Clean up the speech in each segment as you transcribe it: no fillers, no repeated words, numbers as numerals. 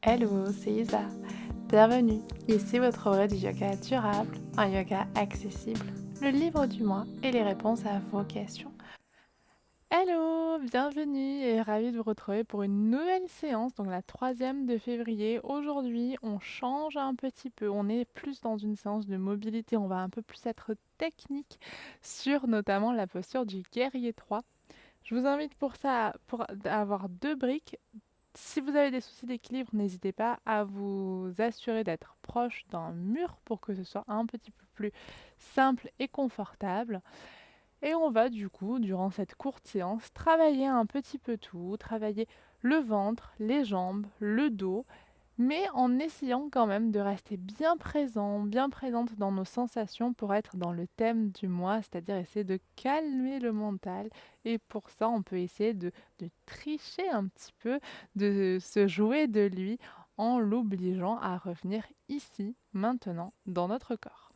Hello, c'est Isa. Bienvenue, ici votre auré du yoga durable, un yoga accessible, le livre du mois et les réponses à vos questions. Hello, bienvenue et ravie de vous retrouver pour une nouvelle séance, donc la 3e de février. Aujourd'hui, on change un petit peu, on est plus dans une séance de mobilité, on va un peu plus être technique sur notamment la posture du guerrier 3. Je vous invite pour ça à avoir 2 briques. Si vous avez des soucis d'équilibre, n'hésitez pas à vous assurer d'être proche d'un mur pour que ce soit un petit peu plus simple et confortable. Et on va du coup, durant cette courte séance, travailler un petit peu tout, travailler le ventre, les jambes, le dos, mais en essayant quand même de rester bien présent, bien présente dans nos sensations pour être dans le thème du mois, c'est-à-dire essayer de calmer le mental. Et pour ça, on peut essayer de tricher un petit peu, de se jouer de lui en l'obligeant à revenir ici, maintenant, dans notre corps.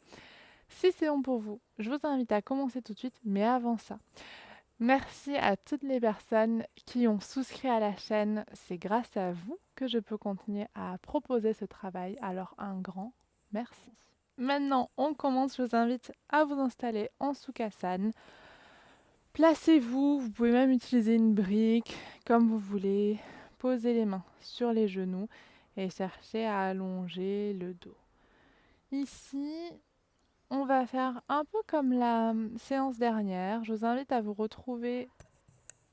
Si c'est bon pour vous, je vous invite à commencer tout de suite, mais avant ça, merci à toutes les personnes qui ont souscrit à la chaîne. C'est grâce à vous que je peux continuer à proposer ce travail. Alors un grand merci. Maintenant, on commence. Je vous invite à vous installer en Sukhasana. Placez-vous. Vous pouvez même utiliser une brique comme vous voulez. Posez les mains sur les genoux et cherchez à allonger le dos. Ici, on va faire un peu comme la séance dernière. Je vous invite à vous retrouver,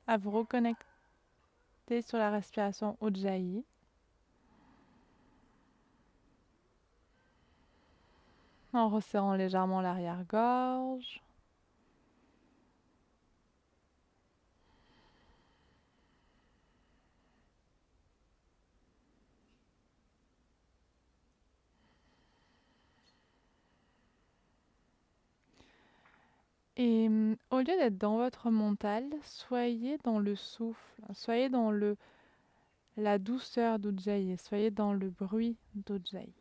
à vous reconnecter sur la respiration Ujjayi. En resserrant légèrement l'arrière-gorge. Et au lieu d'être dans votre mental, soyez dans le souffle, soyez dans la douceur d'Ujjayi, soyez dans le bruit d'Ujjayi.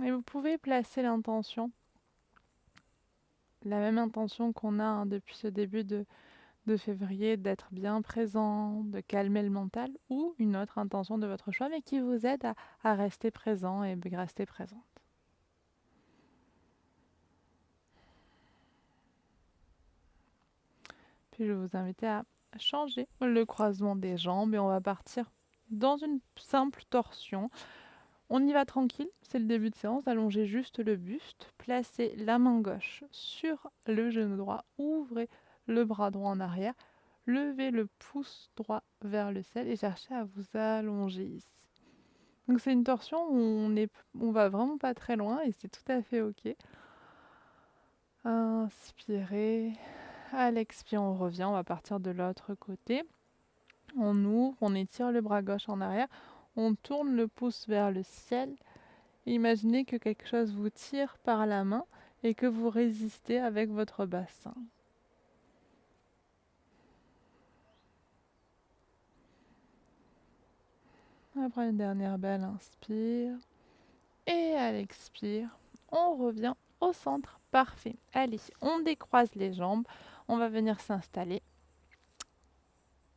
Et vous pouvez placer l'intention, la même intention qu'on a depuis ce début de février, d'être bien présent, de calmer le mental, ou une autre intention de votre choix, mais qui vous aide à rester présent et rester présente. Puis je vais vous inviter à changer le croisement des jambes et on va partir dans une simple torsion. On y va tranquille, c'est le début de séance. Allongez juste le buste, placez la main gauche sur le genou droit, ouvrez le bras droit en arrière, levez le pouce droit vers le ciel et cherchez à vous allonger ici. Donc c'est une torsion où on va vraiment pas très loin et c'est tout à fait ok. Inspirez. À l'expire, on revient, on va partir de l'autre côté. On ouvre, on étire le bras gauche en arrière, on tourne le pouce vers le ciel. Imaginez que quelque chose vous tire par la main et que vous résistez avec votre bassin. Après une dernière belle inspire. Et à l'expire, on revient au centre. Parfait. Allez, on décroise les jambes. On va venir s'installer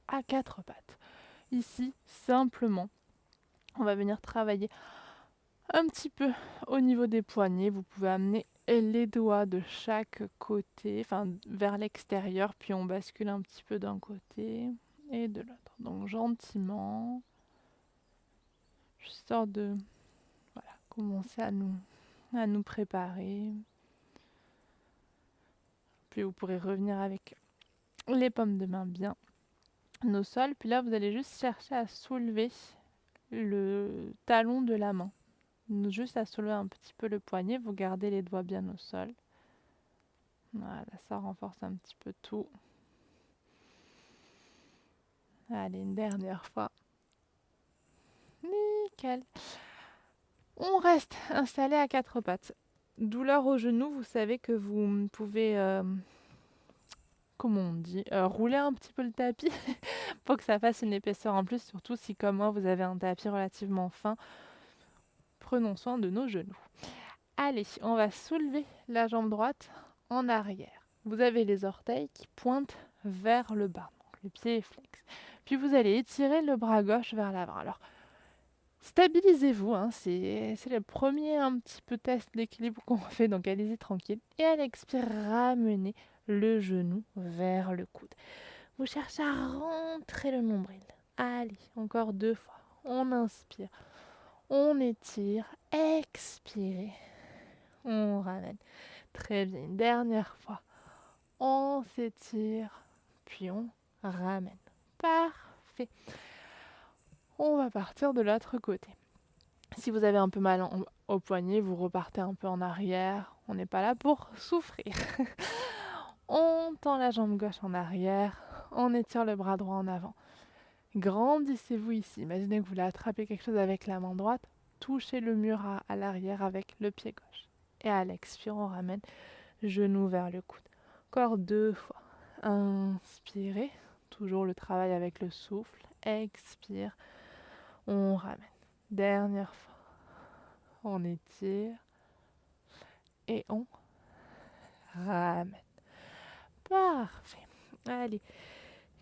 à 4 pattes. Ici, simplement, on va venir travailler un petit peu au niveau des poignets. Vous pouvez amener les doigts de chaque côté, enfin vers l'extérieur, puis on bascule un petit peu d'un côté et de l'autre. Donc gentiment, histoire de commencer à nous préparer. Puis vous pourrez revenir avec les paumes de main bien au sol. Puis là, vous allez juste chercher à soulever le talon de la main. Juste à soulever un petit peu le poignet, vous gardez les doigts bien au sol. Voilà, ça renforce un petit peu tout. Allez, une dernière fois. Nickel. On reste installé à 4 pattes. Douleur au genou, vous savez que vous pouvez comme on dit, rouler un petit peu le tapis pour que ça fasse une épaisseur en plus, surtout si comme moi vous avez un tapis relativement fin. Prenons soin de nos genoux. Allez, on va soulever la jambe droite en arrière. Vous avez les orteils qui pointent vers le bas, donc le pied est flex. Puis vous allez étirer le bras gauche vers l'avant. Alors, stabilisez-vous, hein, c'est le premier un petit peu test d'équilibre qu'on fait, donc allez-y tranquille. Et à l'expire, ramenez le genou vers le coude. Vous cherchez à rentrer le nombril. Allez, encore 2 fois. On inspire, on étire, expirez, on ramène. Très bien, une dernière fois. On s'étire, puis on ramène. Parfait. On va partir de l'autre côté. Si vous avez un peu mal au poignet, vous repartez un peu en arrière. On n'est pas là pour souffrir. On tend la jambe gauche en arrière. On étire le bras droit en avant. Grandissez-vous ici. Imaginez que vous voulez attraper quelque chose avec la main droite. Touchez le mur à l'arrière avec le pied gauche. Et à l'expire, on ramène genou vers le coude. Encore 2 fois. Inspirez. Toujours le travail avec le souffle. Expire. On ramène. Dernière fois. On étire. Et on ramène. Parfait. Allez.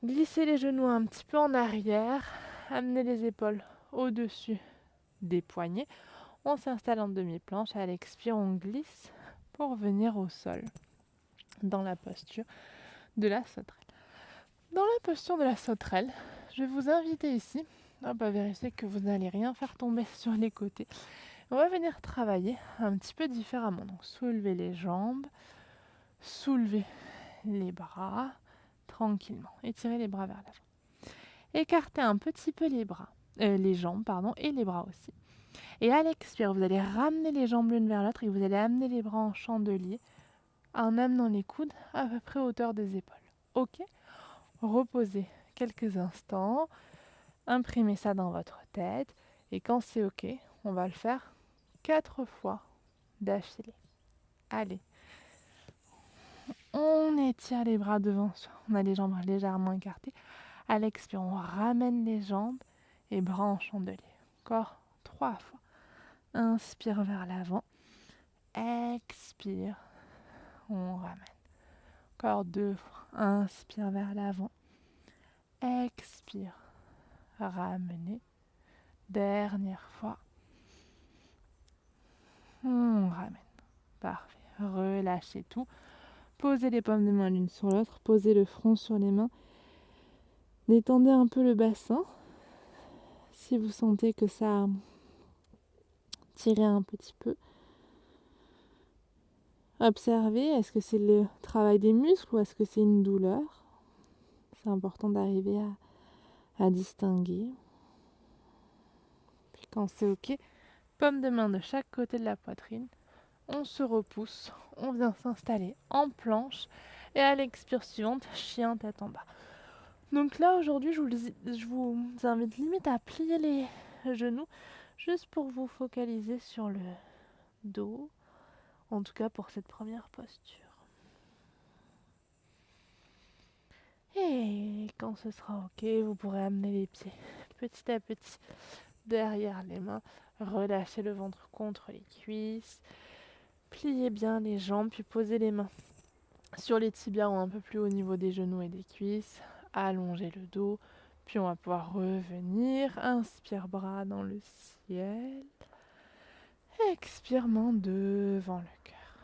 Glissez les genoux un petit peu en arrière. Amenez les épaules au-dessus des poignets. On s'installe en demi-planche. À l'expire, on glisse pour venir au sol. Dans la posture de la sauterelle. Dans la posture de la sauterelle, je vais vous inviter ici à vérifier que vous n'allez rien faire tomber sur les côtés. On va venir travailler un petit peu différemment. Donc, soulevez les jambes, soulevez les bras tranquillement. Étirez les bras vers l'avant. Écartez un petit peu les jambes et les bras aussi. Et à l'expire, vous allez ramener les jambes l'une vers l'autre et vous allez amener les bras en chandelier en amenant les coudes à peu près à hauteur des épaules. Ok ? Reposez quelques instants, imprimez ça dans votre tête et quand c'est ok, on va le faire 4 fois d'affilée. Allez, on étire les bras devant soi, on a les jambes légèrement écartées. À l'expire, on ramène les jambes et bras en chandelier. Encore 3 fois. Inspire vers l'avant, expire, on ramène. Encore 2 fois. Inspire vers l'avant, expire, ramenez. Dernière fois. On ramène. Parfait. Relâchez tout. Posez les paumes de main l'une sur l'autre. Posez le front sur les mains. Détendez un peu le bassin. Si vous sentez que ça tire un petit peu. Observez, est-ce que c'est le travail des muscles ou est-ce que c'est une douleur? C'est important d'arriver à distinguer. Puis quand c'est ok, paume de main de chaque côté de la poitrine. On se repousse, on vient s'installer en planche et à l'expire suivante, chien tête en bas. Donc là aujourd'hui, je vous invite limite à plier les genoux juste pour vous focaliser sur le dos, en tout cas pour cette première posture. Et quand ce sera ok, vous pourrez amener les pieds petit à petit derrière les mains, relâchez le ventre contre les cuisses, pliez bien les jambes puis posez les mains sur les tibias ou un peu plus haut au niveau des genoux et des cuisses, allongez le dos, puis on va pouvoir revenir, inspire bras dans le ciel, expire main devant le cœur,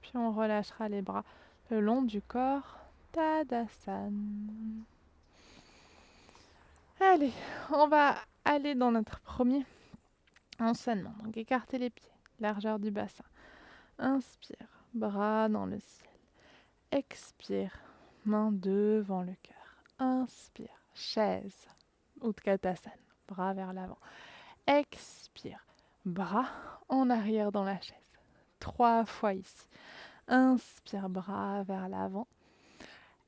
puis on relâchera les bras le long du corps, Tadasana. Allez, on va aller dans notre premier enchaînement, donc écartez les pieds, largeur du bassin, inspire, bras dans le ciel. Expire, main devant le cœur. Inspire, chaise, Utkatasana, bras vers l'avant. Expire, bras en arrière dans la chaise. 3 fois ici. Inspire, bras vers l'avant.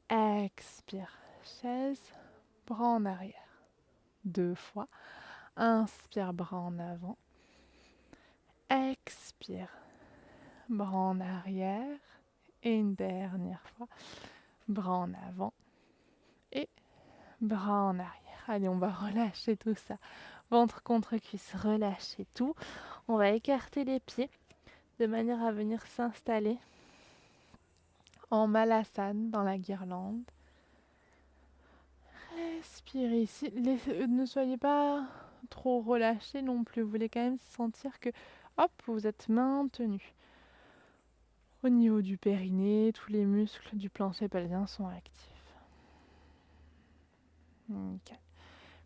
Expire, chaise, bras en arrière. 2 fois. Inspire, bras en avant. Expire, bras en arrière. Et une dernière fois. bras en avant et bras en arrière. Allez, on va relâcher tout ça. Ventre contre cuisse, relâchez tout. On va écarter les pieds de manière à venir s'installer en malasane dans la guirlande. Respirez ici. Ne soyez pas trop relâchés non plus. Vous voulez quand même sentir que, hop, vous êtes maintenu. Au niveau du périnée, tous les muscles du plancher pelvien sont actifs. Nickel.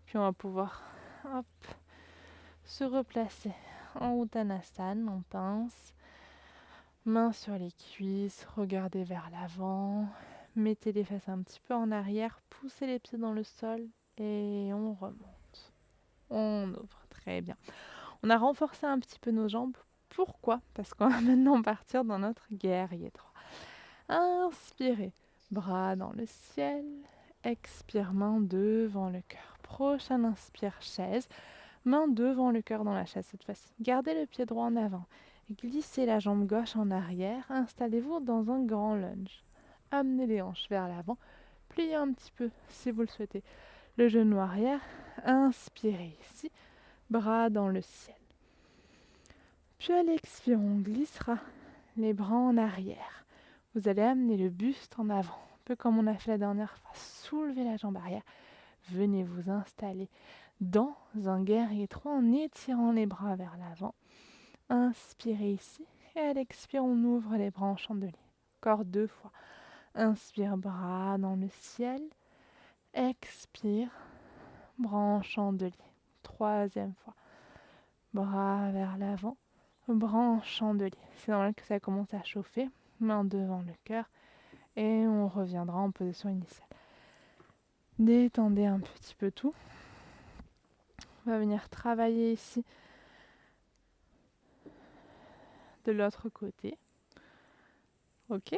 Puis on va pouvoir, hop, se replacer en Uttanasana, on pince. Mains sur les cuisses, regardez vers l'avant. Mettez les fesses un petit peu en arrière, poussez les pieds dans le sol et on remonte. On ouvre, très bien. On a renforcé un petit peu nos jambes. Pourquoi? Parce qu'on va maintenant partir dans notre guerrier 3. Inspirez, bras dans le ciel. Expire, main devant le cœur. Prochaine inspire, chaise. Main devant le cœur dans la chaise cette fois-ci. Gardez le pied droit en avant. Glissez la jambe gauche en arrière. Installez-vous dans un grand lunge. Amenez les hanches vers l'avant. Pliez un petit peu si vous le souhaitez. Le genou arrière. Inspirez ici. Bras dans le ciel. Puis à l'expire, on glissera les bras en arrière. Vous allez amener le buste en avant. Un peu comme on a fait la dernière fois. Soulevez la jambe arrière. Venez vous installer dans un guerrier 3 en étirant les bras vers l'avant. Inspirez ici et à l'expire, on ouvre les bras en chandelier. Encore 2 fois. Inspire, bras dans le ciel. Expire, bras en chandelier. 3e fois. Bras vers l'avant, bras en chandelier. C'est normal que ça commence à chauffer. Main devant le cœur et on reviendra en position initiale. Détendez un petit peu tout. On va venir travailler ici de l'autre côté. Ok?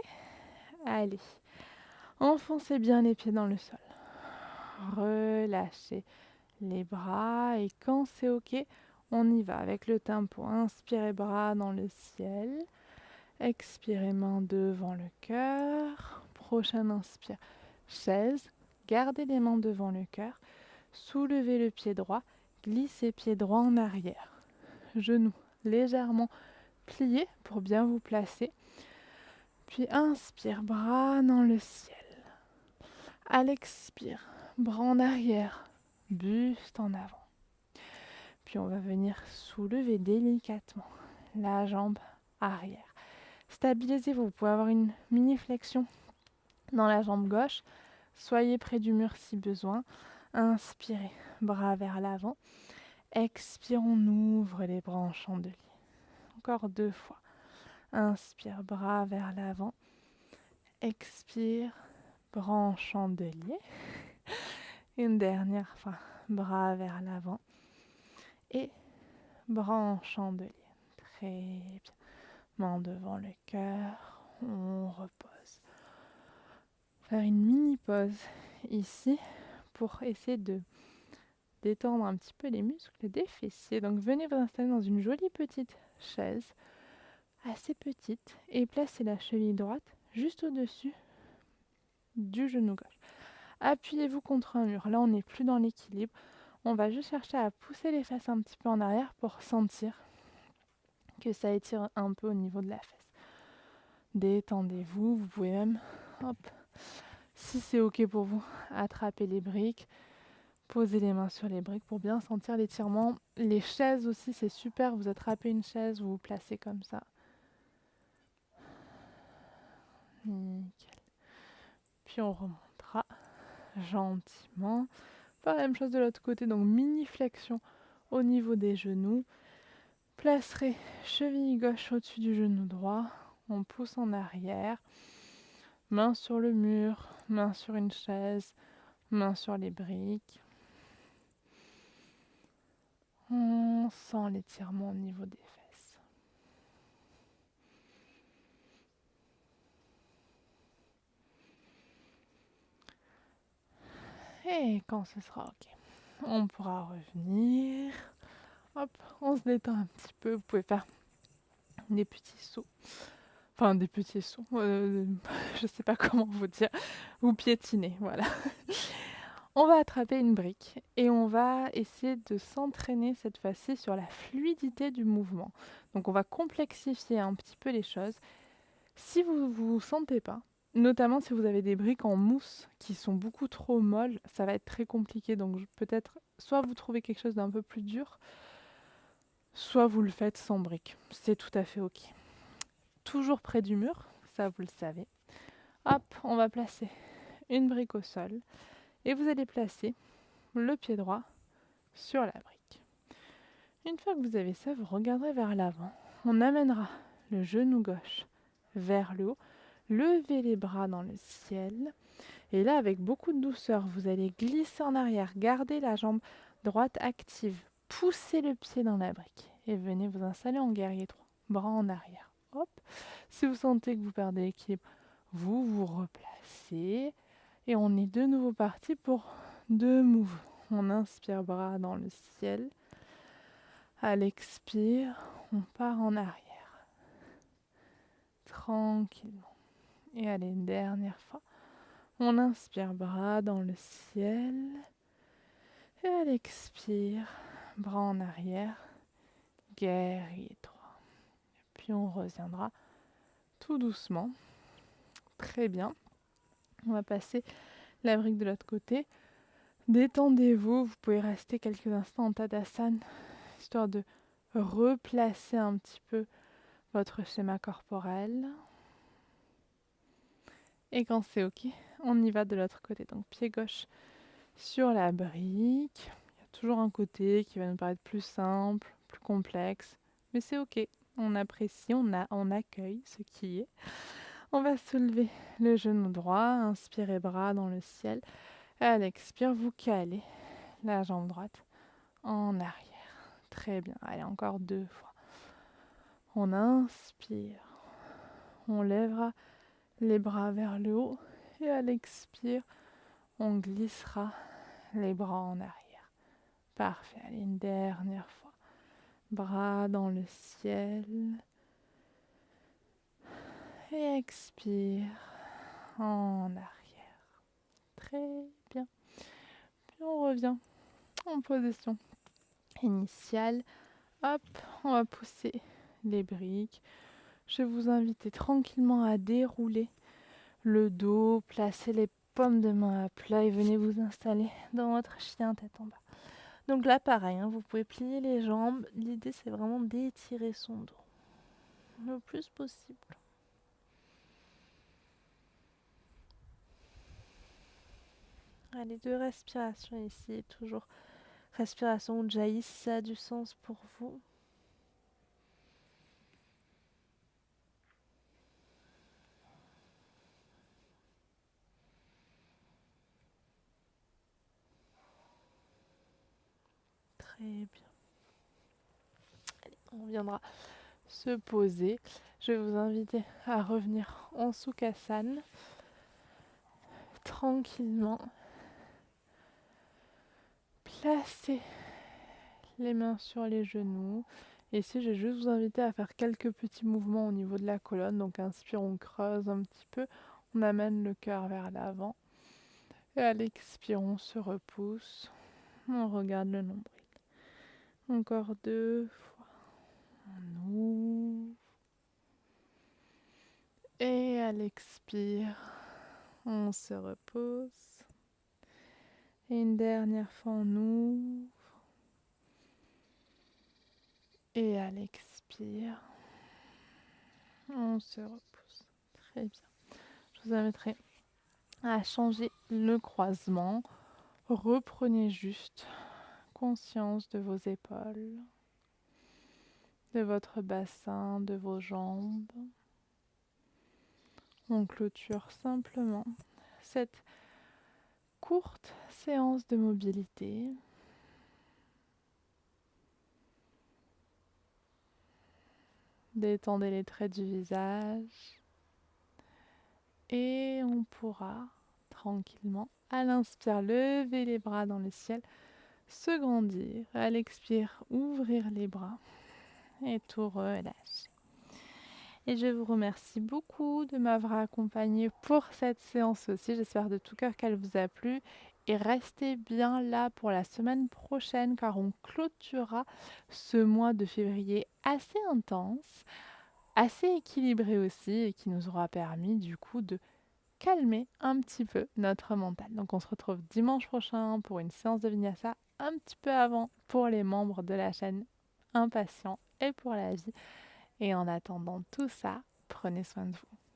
Allez. Enfoncez bien les pieds dans le sol. Relâchez les bras et quand c'est ok, on y va avec le tempo. Inspirez bras dans le ciel. Expirez main devant le cœur. Prochaine inspire. Chaise. Gardez les mains devant le cœur. Soulevez le pied droit. Glissez pied droit en arrière. Genoux légèrement pliés pour bien vous placer. Puis inspire, bras dans le ciel. À l'expire, bras en arrière, buste en avant. Puis on va venir soulever délicatement la jambe arrière. Stabilisez-vous, vous pouvez avoir une mini flexion dans la jambe gauche. Soyez près du mur si besoin. Inspirez, bras vers l'avant. Expire, on ouvre les bras en chandelier. Encore 2 fois. Inspire, bras vers l'avant. Expire, bras en chandelier. Une dernière fois, bras vers l'avant. Et bras en chandelier. Très bien. Main devant le cœur. On repose. Faire une mini pause ici pour essayer de détendre un petit peu les muscles des fessiers. Donc venez vous installer dans une jolie petite chaise, assez petite, et placez la cheville droite juste au-dessus du genou gauche. Appuyez-vous contre un mur. Là, on n'est plus dans l'équilibre. On va juste chercher à pousser les fesses un petit peu en arrière pour sentir que ça étire un peu au niveau de la fesse. Détendez-vous. Vous pouvez même, hop, si c'est ok pour vous, attraper les briques. Posez les mains sur les briques pour bien sentir l'étirement. Les chaises aussi, c'est super. Vous attrapez une chaise, vous vous placez comme ça. Nickel. Puis on remontera gentiment. Faire la même chose de l'autre côté. Donc mini flexion au niveau des genoux. Placerez cheville gauche au-dessus du genou droit. On pousse en arrière. Main sur le mur, main sur une chaise, main sur les briques. On sent l'étirement au niveau des fesses. Et quand ce sera ok, on pourra revenir. Hop, on se détend un petit peu. Vous pouvez faire des petits sauts Enfin, des petits sauts. Je sais pas comment vous dire. Ou piétiner, voilà. On va attraper une brique et on va essayer de s'entraîner cette fois-ci sur la fluidité du mouvement. Donc on va complexifier un petit peu les choses. Si vous ne vous sentez pas, notamment si vous avez des briques en mousse qui sont beaucoup trop molles, ça va être très compliqué. Donc peut-être soit vous trouvez quelque chose d'un peu plus dur, soit vous le faites sans briques. C'est tout à fait ok. Toujours près du mur, ça vous le savez. Hop, on va placer une brique au sol et vous allez placer le pied droit sur la brique. Une fois que vous avez ça, vous regarderez vers l'avant. On amènera le genou gauche vers le haut, levez les bras dans le ciel. Et là, avec beaucoup de douceur, vous allez glisser en arrière, garder la jambe droite active, poussez le pied dans la brique et venez vous installer en guerrier droit, bras en arrière. Hop. Si vous sentez que vous perdez l'équilibre, vous vous replacez et on est de nouveau parti pour 2 mouvements. On inspire, bras dans le ciel. À l'expire, on part en arrière. Tranquillement. Et allez, une dernière fois. On inspire, bras dans le ciel. Et à l'expire, bras en arrière. Guerrier droit. Puis on reviendra tout doucement. Très bien. On va passer la brique de l'autre côté. Détendez-vous. Vous pouvez rester quelques instants en Tadasana, histoire de replacer un petit peu votre schéma corporel. Et quand c'est ok, on y va de l'autre côté. Donc pied gauche sur la brique. Il y a toujours un côté qui va nous paraître plus simple, plus complexe. Mais c'est ok. On apprécie, on accueille ce qui est. On va soulever le genou droit, inspirez bras dans le ciel. Et à l'expire, vous calez la jambe droite en arrière. Très bien. Allez, encore 2 fois. On inspire. On lèvera les bras vers le haut. Et à l'expire, on glissera les bras en arrière. Parfait. Allez, une dernière fois. Bras dans le ciel. Et expire en arrière. Très bien. Puis on revient en position initiale. Hop, on va pousser les briques. Je vais vous inviter tranquillement à dérouler le dos, placer les paumes de main à plat et venez vous installer dans votre chien tête en bas. Donc là, pareil, vous pouvez plier les jambes. L'idée, c'est vraiment d'étirer son dos le plus possible. Allez, 2 respirations ici, toujours respiration Ujjayi, ça a du sens pour vous. Très bien. Allez, on viendra se poser. Je vais vous inviter à revenir en Sukhasana, tranquillement. Placez les mains sur les genoux. Et ici, je vais juste vous inviter à faire quelques petits mouvements au niveau de la colonne. Donc inspire, on creuse un petit peu. On amène le cœur vers l'avant. Et à l'expire, on se repousse. On regarde le nombril. Encore 2 fois. On ouvre. Et à l'expire, on se repose. Et une dernière fois, on ouvre. Et à l'expire, on se repose. Très bien. Je vous inviterai à changer le croisement. Reprenez juste conscience de vos épaules, de votre bassin, de vos jambes. On clôture simplement cette courte séance de mobilité. Détendez les traits du visage et on pourra tranquillement, à l'inspire, lever les bras dans le ciel, se grandir, à l'expire, ouvrir les bras et tout relâcher. Et je vous remercie beaucoup de m'avoir accompagnée pour cette séance aussi. J'espère de tout cœur qu'elle vous a plu. Et restez bien là pour la semaine prochaine car on clôturera ce mois de février assez intense, assez équilibré aussi et qui nous aura permis du coup de calmer un petit peu notre mental. Donc on se retrouve dimanche prochain pour une séance de vinyasa un petit peu avant pour les membres de la chaîne Impatient et pour la vie. Et en attendant tout ça, prenez soin de vous.